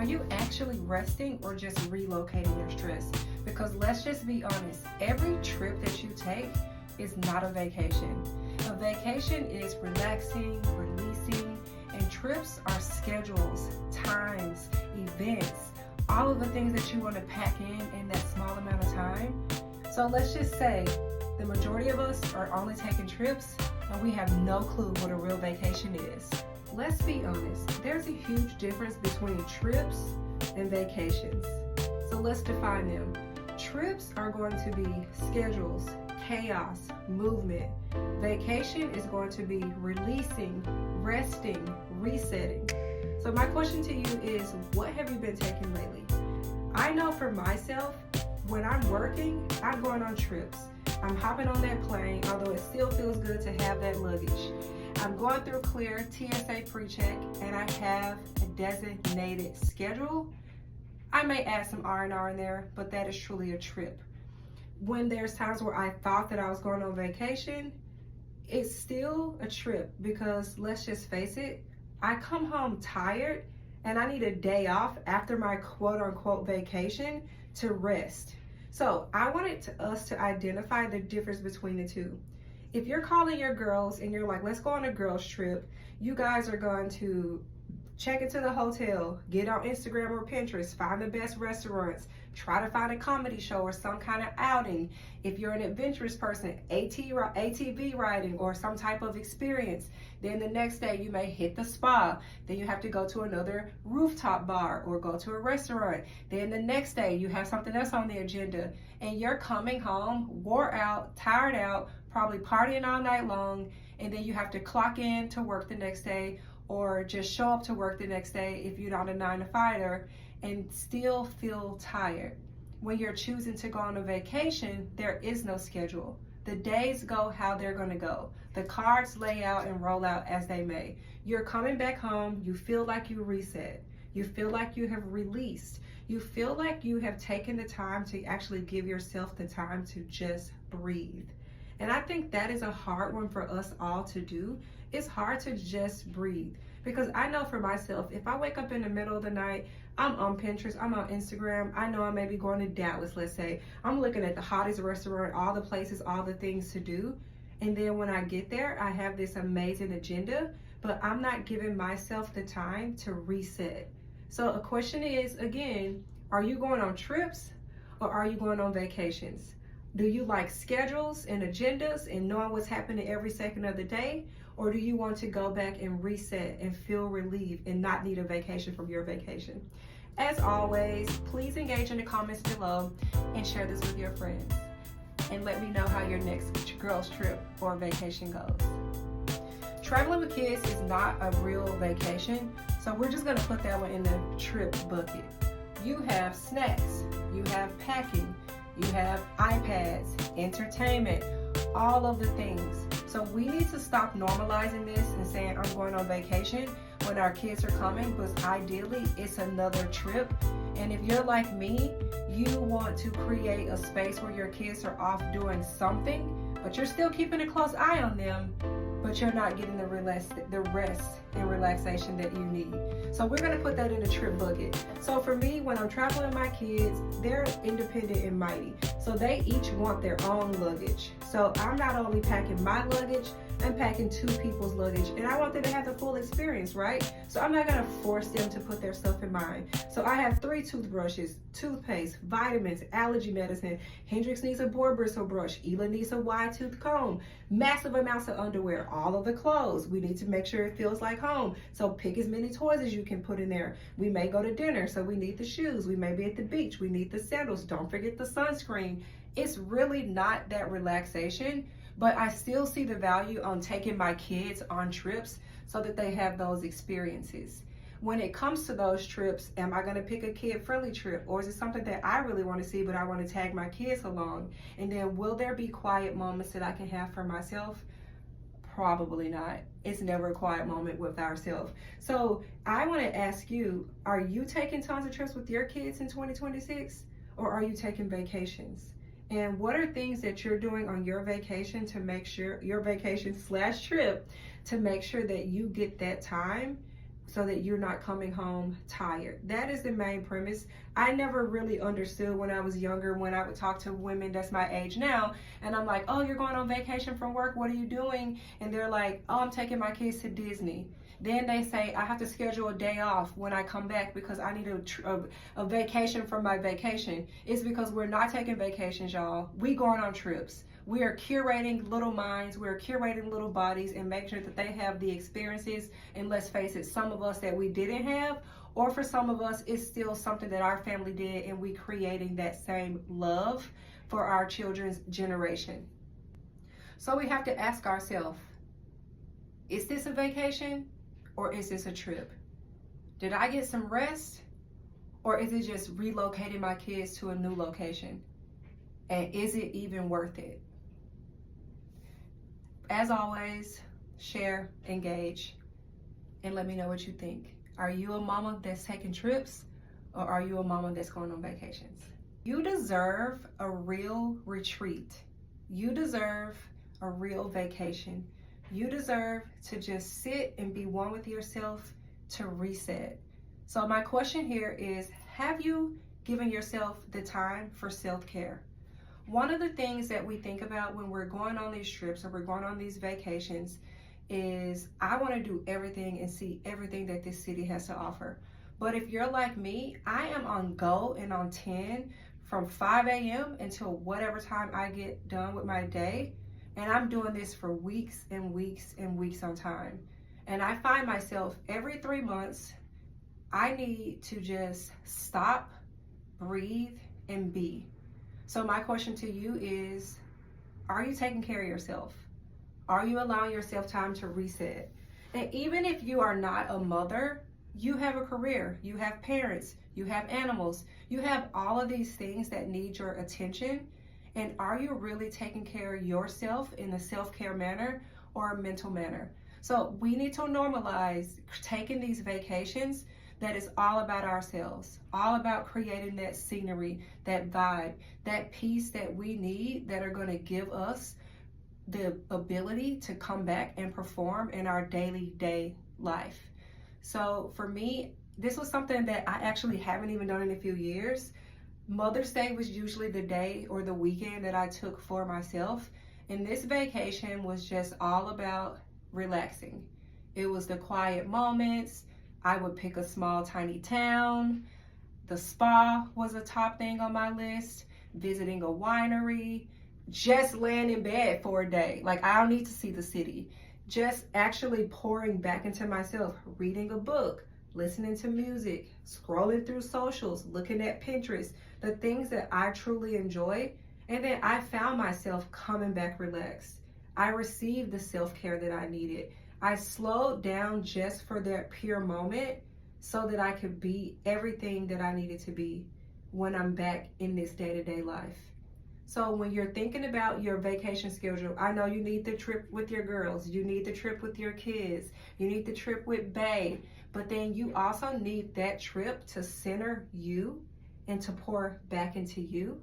Are you actually resting or just relocating your stress? Because let's just be honest, every trip that you take is not a vacation. A vacation is relaxing, releasing, and trips are schedules, times, events, all of the things that you want to pack in that small amount of time. So let's just say the majority of us are only taking trips and we have no clue what a real vacation is. Let's be honest, there's a huge difference between trips and vacations. So let's define them. Trips are going to be schedules, chaos, movement. Vacation is going to be releasing, resting, resetting. So my question to you is, what have you been taking lately? I know for myself, when I'm working, I'm going on trips. I'm hopping on that plane, although it still feels good to have that luggage. I'm going through clear TSA pre-check, and I have a designated schedule. I may add some R&R in there, but that is truly a trip. When there's times where I thought that I was going on vacation, it's still a trip because let's just face it, I come home tired and I need a day off after my quote-unquote vacation to rest. So I wanted us to identify the difference between the two. If you're calling your girls and you're like, let's go on a girls trip, you guys are going to check into the hotel, get on Instagram or Pinterest, find the best restaurants, try to find a comedy show or some kind of outing. If you're an adventurous person, ATV riding or some type of experience, then the next day you may hit the spa. Then you have to go to another rooftop bar or go to a restaurant. Then the next day you have something else on the agenda and you're coming home, wore out, tired out, probably partying all night long, and then you have to clock in to work the next day or just show up to work the next day if you're not a 9-to-5er and still feel tired. When you're choosing to go on a vacation, there is no schedule. The days go how they're gonna go. The cards lay out and roll out as they may. You're coming back home, you feel like you reset. You feel like you have released. You feel like you have taken the time to actually give yourself the time to just breathe. And I think that is a hard one for us all to do. It's hard to just breathe. Because I know for myself, if I wake up in the middle of the night, I'm on Pinterest, I'm on Instagram, I know I may be going to Dallas, let's say. I'm looking at the hottest restaurant, all the places, all the things to do. And then when I get there, I have this amazing agenda, but I'm not giving myself the time to reset. So a question is, again, are you going on trips or are you going on vacations? Do you like schedules and agendas and knowing what's happening every second of the day? Or do you want to go back and reset and feel relieved and not need a vacation from your vacation? As always, please engage in the comments below and share this with your friends. And let me know how your next girls trip or vacation goes. Traveling with kids is not a real vacation, so we're just gonna put that one in the trip bucket. You have snacks, you have packing, you have iPads, entertainment, all of the things. So we need to stop normalizing this and saying I'm going on vacation when our kids are coming, because ideally it's another trip. And if you're like me, you want to create a space where your kids are off doing something, but you're still keeping a close eye on them, but you're not getting the rest and relaxation that you need. So we're gonna put that in the trip bucket. So for me, when I'm traveling with my kids, they're independent and mighty. So they each want their own luggage. So I'm not only packing my luggage, I'm packing 2 people's luggage, and I want them to have the full experience, right? So I'm not gonna force them to put their stuff in mine. So I have 3 toothbrushes, toothpaste, vitamins, allergy medicine. Hendrix needs a boar bristle brush. Ela needs a wide tooth comb. Massive amounts of underwear, all of the clothes. We need to make sure it feels like home. So pick as many toys as you can put in there. We may go to dinner, so we need the shoes. We may be at the beach, we need the sandals. Don't forget the sunscreen. It's really not that relaxation, but I still see the value on taking my kids on trips so that they have those experiences. When it comes to those trips, am I gonna pick a kid-friendly trip, or is it something that I really wanna see but I wanna tag my kids along? And then will there be quiet moments that I can have for myself? Probably not. It's never a quiet moment with ourselves. So I wanna ask you, are you taking tons of trips with your kids in 2026, or are you taking vacations? And what are things that you're doing on your vacation to make sure, your vacation/trip, to make sure that you get that time so that you're not coming home tired. That is the main premise. I never really understood when I was younger, when I would talk to women that's my age now, and I'm like, oh, you're going on vacation from work, what are you doing? And they're like, oh, I'm taking my kids to Disney. Then they say, I have to schedule a day off when I come back because I need a vacation from my vacation. It's because we're not taking vacations, y'all. We going on trips. We are curating little minds, we're curating little bodies and making sure that they have the experiences, and let's face it, some of us that we didn't have, or for some of us, it's still something that our family did, and we creating that same love for our children's generation. So we have to ask ourselves, is this a vacation or is this a trip? Did I get some rest, or is it just relocating my kids to a new location? And is it even worth it? As always, share, engage, and let me know what you think. Are you a mama that's taking trips, or are you a mama that's going on vacations? You deserve a real retreat. You deserve a real vacation. You deserve to just sit and be one with yourself, to reset. So my question here is, have you given yourself the time for self-care? One of the things that we think about when we're going on these trips or we're going on these vacations is, I want to do everything and see everything that this city has to offer. But if you're like me, I am on go and on 10 from 5 a.m. until whatever time I get done with my day. And I'm doing this for weeks and weeks and weeks on time. And I find myself every 3 months, I need to just stop, breathe, and be. So my question to you is, are you taking care of yourself? Are you allowing yourself time to reset? And even if you are not a mother, you have a career, you have parents, you have animals, you have all of these things that need your attention. And are you really taking care of yourself in a self-care manner or a mental manner? So we need to normalize taking these vacations that is all about ourselves, all about creating that scenery, that vibe, that peace that we need, that are going to give us the ability to come back and perform in our daily day life. So for me, this was something that I actually haven't even done in a few years. Mother's Day was usually the day or the weekend that I took for myself. And this vacation was just all about relaxing. It was the quiet moments. I would pick a small, tiny town. The spa was a top thing on my list. Visiting a winery. Just laying in bed for a day. Like, I don't need to see the city. Just actually pouring back into myself. Reading a book. Listening to music. Scrolling through socials. Looking at Pinterest. The things that I truly enjoy. And then I found myself coming back relaxed. I received the self-care that I needed. I slowed down just for that pure moment so that I could be everything that I needed to be when I'm back in this day-to-day life. So when you're thinking about your vacation schedule, I know you need the trip with your girls, you need the trip with your kids, you need the trip with bae, but then you also need that trip to center you and to pour back into you.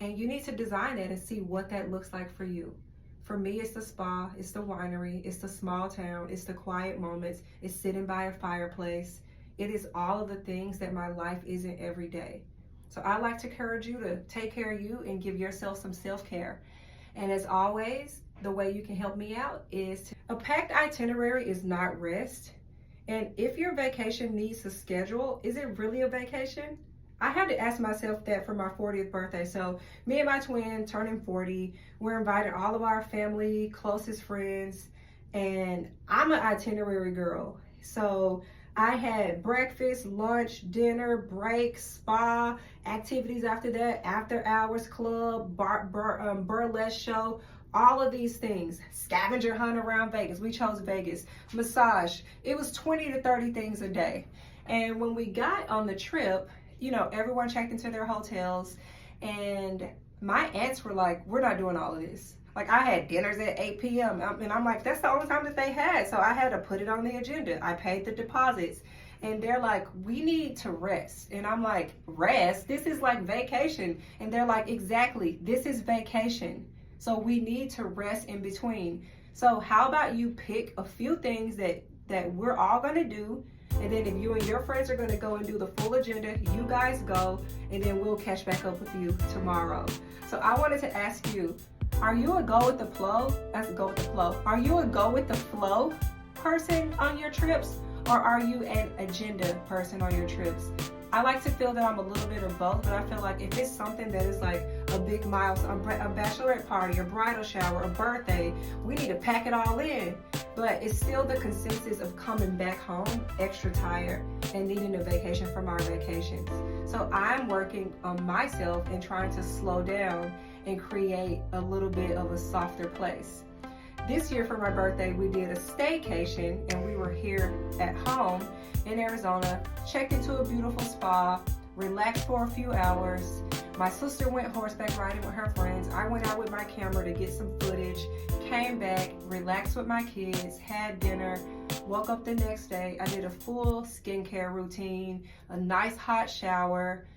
And you need to design it and see what that looks like for you. For me, it's the spa, it's the winery, it's the small town, it's the quiet moments, it's sitting by a fireplace. It is all of the things that my life isn't every day. So I like to encourage you to take care of you and give yourself some self-care. And as always, the way you can help me out is a packed itinerary is not rest. And if your vacation needs a schedule, is it really a vacation? I had to ask myself that for my 40th birthday. So me and my twin turning 40, we're inviting all of our family, closest friends, and I'm an itinerary girl. So I had breakfast, lunch, dinner, break, spa, activities after that, after hours club, burlesque show, all of these things. Scavenger hunt around Vegas. We chose Vegas. Massage. It was 20 to 30 things a day. And when we got on the trip, you know, everyone checked into their hotels, and my aunts were like, we're not doing all of this. Like, I had dinners at 8 p.m. And I'm like, that's the only time that they had. So I had to put it on the agenda. I paid the deposits. And they're like, we need to rest. And I'm like, rest? This is like vacation. And they're like, exactly, this is vacation. So we need to rest in between. So how about you pick a few things that we're all gonna do, And then if you and your friends are gonna go and do the full agenda, you guys go, and then we'll catch back up with you tomorrow. So I wanted to ask you, are you a go with the flow? That's a go with the flow. Are you a go with the flow person on your trips, or are you an agenda person on your trips? I like to feel that I'm a little bit of both, but I feel like if it's something that is like a big milestone, a bachelorette party, a bridal shower, a birthday, we need to pack it all in. But it's still the consensus of coming back home extra tired and needing a vacation from our vacations. So I'm working on myself and trying to slow down and create a little bit of a softer place. This year for my birthday, we did a staycation, and we were here at home in Arizona, checked into a beautiful spa, relaxed for a few hours. My sister went horseback riding with her friends. I went out with my camera to get some footage, came back, relaxed with my kids, had dinner, woke up the next day. I did a full skincare routine, a nice hot shower,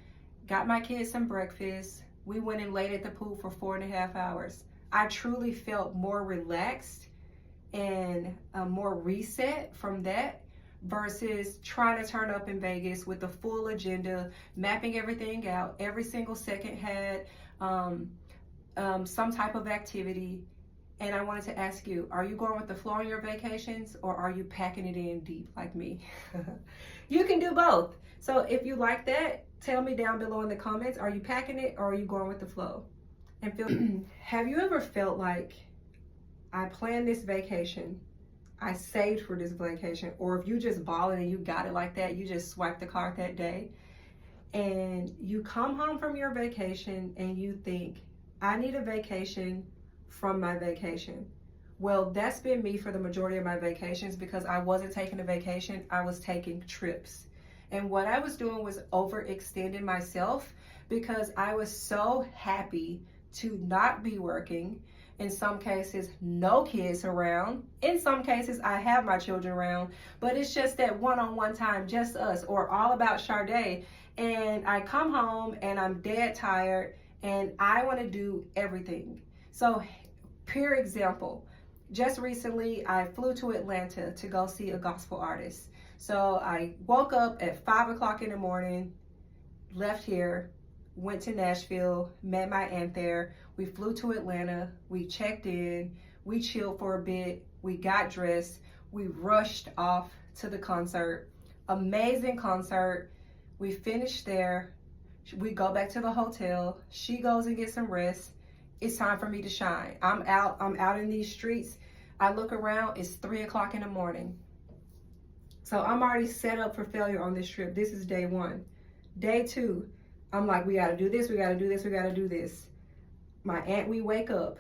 got my kids some breakfast. We went and laid at the pool for 4.5 hours. I truly felt more relaxed and more reset from that versus trying to turn up in Vegas with the full agenda, mapping everything out. Every single second had some type of activity. And I wanted to ask you, are you going with the flow on your vacations, or are you packing it in deep like me? You can do both. So if you like that, tell me down below in the comments, are you packing it or are you going with the flow? And have you ever felt like, I planned this vacation, I saved for this vacation, or if you just balling and you got it like that, you just swiped the card that day, and you come home from your vacation and you think, I need a vacation from my vacation. Well, that's been me for the majority of my vacations, because I wasn't taking a vacation, I was taking trips. And what I was doing was overextending myself, because I was so happy to not be working. In some cases, no kids around. In some cases, I have my children around, but it's just that one-on-one time, just us, or all about Sade. And I come home and I'm dead tired and I want to do everything. So, pure example, just recently I flew to Atlanta to go see a gospel artist. So I woke up at 5 o'clock in the morning, left here, went to Nashville, met my aunt there. We flew to Atlanta, we checked in, we chilled for a bit, we got dressed, we rushed off to the concert. Amazing concert. We finished there, we go back to the hotel, she goes and gets some rest. It's time for me to shine. I'm out in these streets. I look around, it's 3 o'clock in the morning. So I'm already set up for failure on this trip. This is day one. Day two, I'm like, we gotta do this, we gotta do this, we gotta do this. My aunt, we wake up,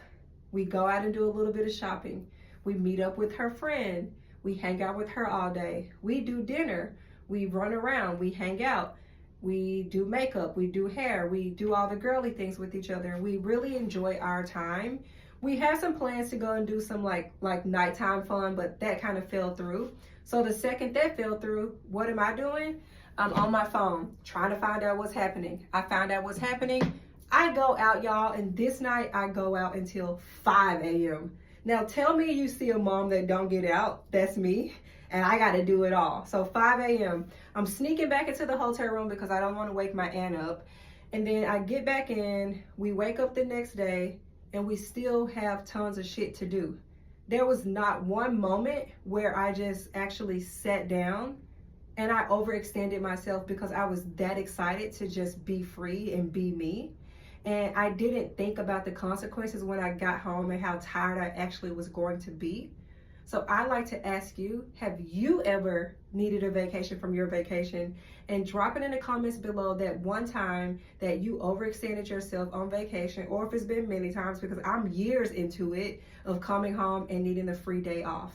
we go out and do a little bit of shopping. We meet up with her friend, we hang out with her all day. We do dinner, we run around, we hang out. We do makeup, we do hair, we do all the girly things with each other. We really enjoy our time. We have some plans to go and do some like nighttime fun, but that kind of fell through. So the second that fell through, what am I doing? I'm on my phone trying to find out what's happening. I found out what's happening. I go out, y'all, and this night I go out until 5 a.m. Now tell me you see a mom that don't get out. That's me. And I got to do it all. So 5 a.m. I'm sneaking back into the hotel room because I don't want to wake my aunt up. And then I get back in, we wake up the next day, and we still have tons of shit to do. There was not one moment where I just actually sat down and I overextended myself, because I was that excited to just be free and be me. And I didn't think about the consequences when I got home and how tired I actually was going to be. So I like to ask you, have you ever needed a vacation from your vacation? And drop it in the comments below that one time that you overextended yourself on vacation, or if it's been many times, because I'm years into it of coming home and needing a free day off.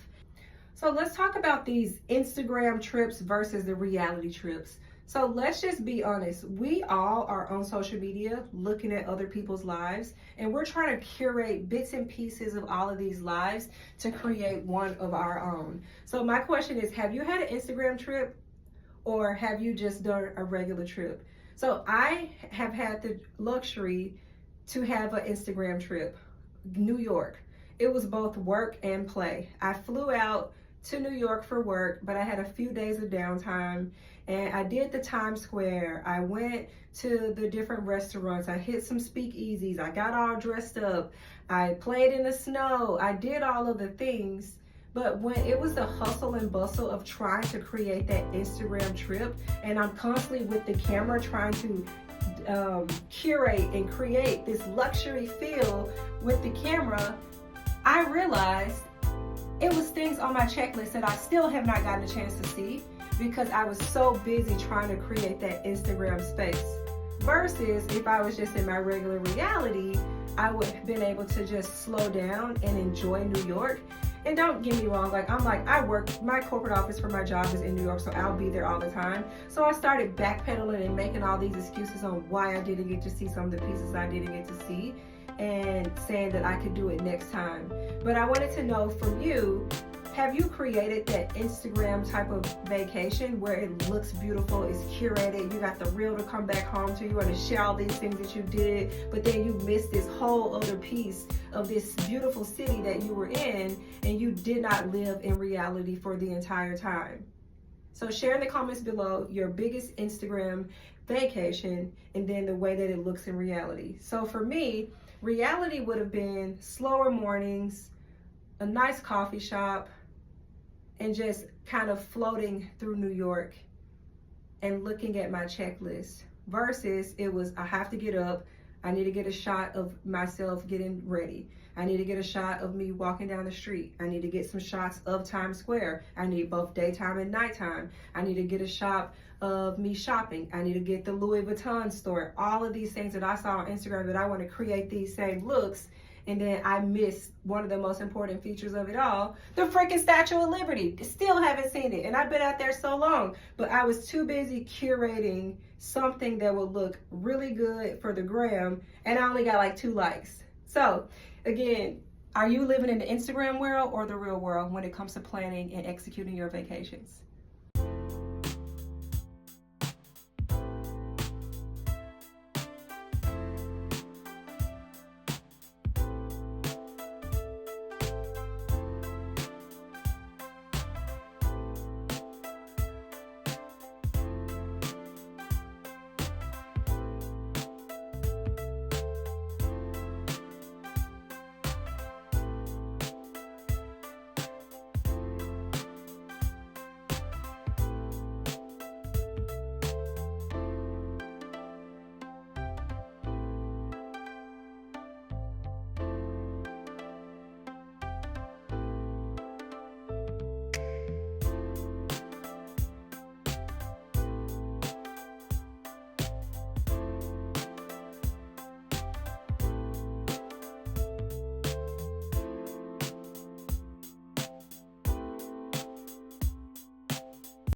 So let's talk about these Instagram trips versus the reality trips. So let's just be honest. We all are on social media looking at other people's lives, and we're trying to curate bits and pieces of all of these lives to create one of our own. So my question is, have you had an Instagram trip, or have you just done a regular trip? So I have had the luxury to have an Instagram trip, New York. It was both work and play. I flew out to New York for work, but I had a few days of downtime, and I did the Times Square. I went to the different restaurants. I hit some speakeasies. I got all dressed up. I played in the snow. I did all of the things. But when it was the hustle and bustle of trying to create that Instagram trip, and I'm constantly with the camera trying to curate and create this luxury feel with the camera, I realized it was things on my checklist that I still have not gotten a chance to see because I was so busy trying to create that Instagram space. Versus if I was just in my regular reality, I would have been able to just slow down and enjoy New York. And don't get me wrong, I work, my corporate office for my job is in New York, so I'll be there all the time. So I started backpedaling and making all these excuses on why I didn't get to see some of the pieces I didn't get to see, and saying that I could do it next time. But I wanted to know from you, have you created that Instagram type of vacation where it looks beautiful, it's curated, you got the reel to come back home to, you want to share all these things that you did, but then you missed this whole other piece of this beautiful city that you were in, and you did not live in reality for the entire time? So share in the comments below your biggest Instagram vacation and then the way that it looks in reality. So for me, reality would have been slower mornings, a nice coffee shop, and just kind of floating through New York and looking at my checklist. Versus it was, I have to get up, I need to get a shot of myself getting ready. I need to get a shot of me walking down the street. I need to get some shots of Times Square. I need both daytime and nighttime. I need to get a shot of me shopping. I need to get the Louis Vuitton store. All of these things that I saw on Instagram that I want to create these same looks. And then I missed one of the most important features of it all, the freaking Statue of Liberty. Still haven't seen it, and I've been out there so long, but I was too busy curating something that would look really good for the gram, and I only got like 2 likes. So again, are you living in the Instagram world or the real world when it comes to planning and executing your vacations?